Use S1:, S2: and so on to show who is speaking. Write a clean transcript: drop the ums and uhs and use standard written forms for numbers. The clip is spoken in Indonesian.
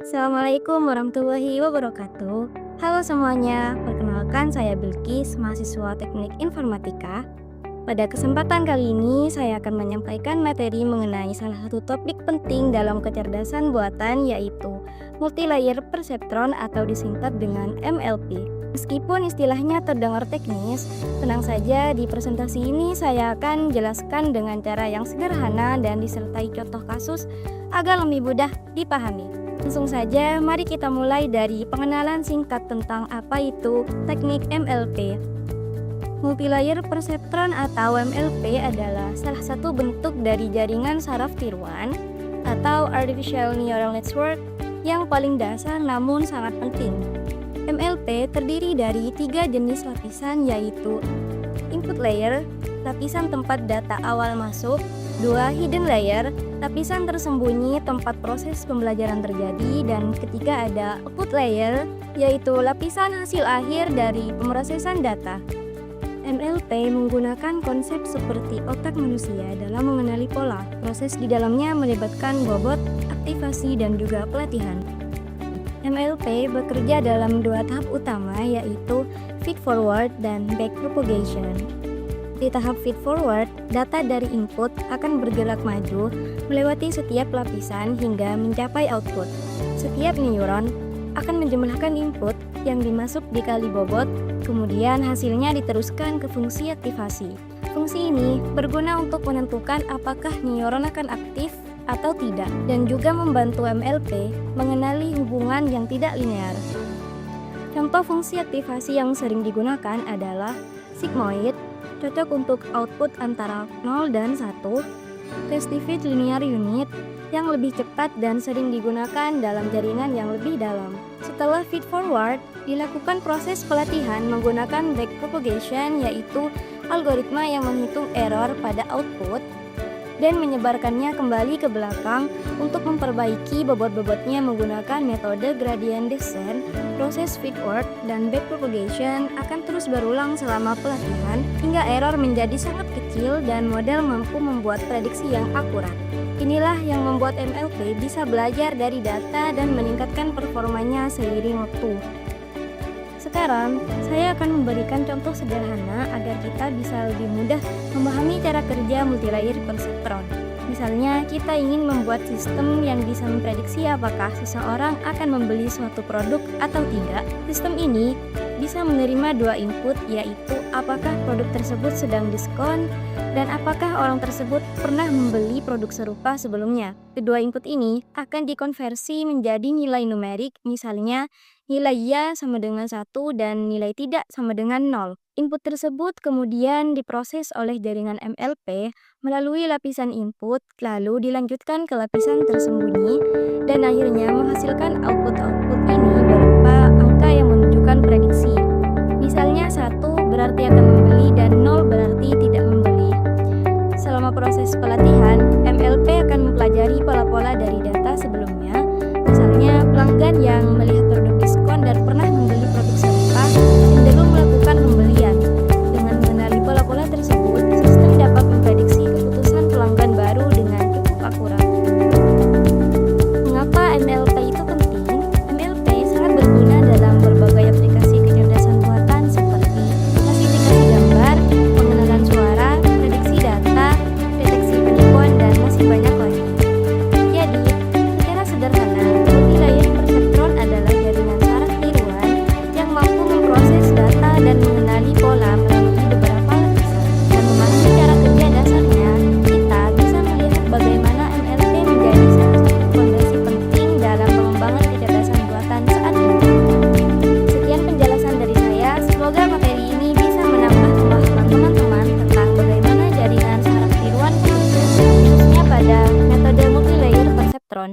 S1: Assalamualaikum warahmatullahi wabarakatuh. Halo semuanya, perkenalkan saya Bilkis, mahasiswa Teknik Informatika. Pada kesempatan kali ini, saya akan menyampaikan materi mengenai salah satu topik penting dalam kecerdasan buatan, yaitu multilayer perceptron atau disingkat dengan MLP. Meskipun istilahnya terdengar teknis, tenang saja, di presentasi ini saya akan jelaskan dengan cara yang sederhana dan disertai contoh kasus agar lebih mudah dipahami. Langsung saja, mari kita mulai dari pengenalan singkat tentang apa itu teknik MLP. Multilayer perceptron atau MLP adalah salah satu bentuk dari jaringan saraf tiruan atau Artificial Neural Network yang paling dasar namun sangat penting. MLP terdiri dari 3 jenis lapisan, yaitu input layer, lapisan tempat data awal masuk; 2. Hidden layer, lapisan tersembunyi tempat proses pembelajaran terjadi; dan ketiga ada output layer, yaitu lapisan hasil akhir dari pemrosesan data. MLP menggunakan konsep seperti otak manusia dalam mengenali pola. Proses di dalamnya melibatkan bobot, aktivasi, dan juga pelatihan. MLP bekerja dalam 2 tahap utama, yaitu feed forward dan back propagation. Di tahap feed forward, data dari input akan bergerak maju melewati setiap lapisan hingga mencapai output. Setiap neuron akan menjumlahkan input yang dimasuk dikali bobot, kemudian hasilnya diteruskan ke fungsi aktivasi. Fungsi ini berguna untuk menentukan apakah neuron akan aktif atau tidak, dan juga membantu MLP mengenali hubungan yang tidak linear. Contoh fungsi aktivasi yang sering digunakan adalah sigmoid, cocok untuk output antara 0 dan 1, testivate linear unit, yang lebih cepat dan sering digunakan dalam jaringan yang lebih dalam. Setelah feed forward, dilakukan proses pelatihan menggunakan back propagation, yaitu algoritma yang menghitung error pada output dan menyebarkannya kembali ke belakang untuk memperbaiki bobot-bobotnya menggunakan metode gradient descent. Proses feedward dan back propagation akan terus berulang selama pelatihan hingga error menjadi sangat kecil dan model mampu membuat prediksi yang akurat. Inilah yang membuat MLP bisa belajar dari data dan meningkatkan performanya seiring waktu. Sekarang, saya akan memberikan contoh sederhana agar kita bisa lebih mudah memahami cara kerja multilayer perceptron. Misalnya, kita ingin membuat sistem yang bisa memprediksi apakah seseorang akan membeli suatu produk atau tidak. Sistem ini bisa menerima 2 input, yaitu apakah produk tersebut sedang diskon dan apakah orang tersebut pernah membeli produk serupa sebelumnya. Kedua input ini akan dikonversi menjadi nilai numerik, misalnya nilai ya sama dengan 1 dan nilai tidak sama dengan 0. Input tersebut kemudian diproses oleh jaringan MLP melalui lapisan input, lalu dilanjutkan ke lapisan tersembunyi, dan akhirnya menghasilkan output-output ini berupa angka yang menunjukkan prediksi. Misalnya 1 berarti akan membeli dan 0 berarti tidak membeli. Selama proses pelatihan, MLP akan mempelajari pola-pola dari data sebelumnya. Misalnya, pelanggan yang melihat produk diskon dan pernah membeli produk serupa cenderung melakukan pembelian. Dengan mengenali pola-pola tersebut, sistem dapat memprediksi keputusan pelanggan baru dengan cukup akurat. Mengapa MLP itu penting? MLP sangat berguna dalam berbagai aplikasi kecerdasan buatan seperti klasifikasi gambar, pengenalan suara, prediksi data, deteksi penipuan, dan masih banyak lagi. Jadi, secara sederhana, multilayer perceptron adalah jaringan saraf tiruan yang mampu memproses data dan mengenali pola melalui beberapa lapisan. Dan memahami cara kerja dasarnya, kita bisa melihat bagaimana MLP menjadi salah satu fondasi penting dalam pengembangan kecerdasan buatan saat ini. Sekian penjelasan dari saya, semoga materi ini bisa menambah pemahaman teman-teman tentang bagaimana jaringan saraf tiruan bekerja, khususnya pada metode multilayer perceptron.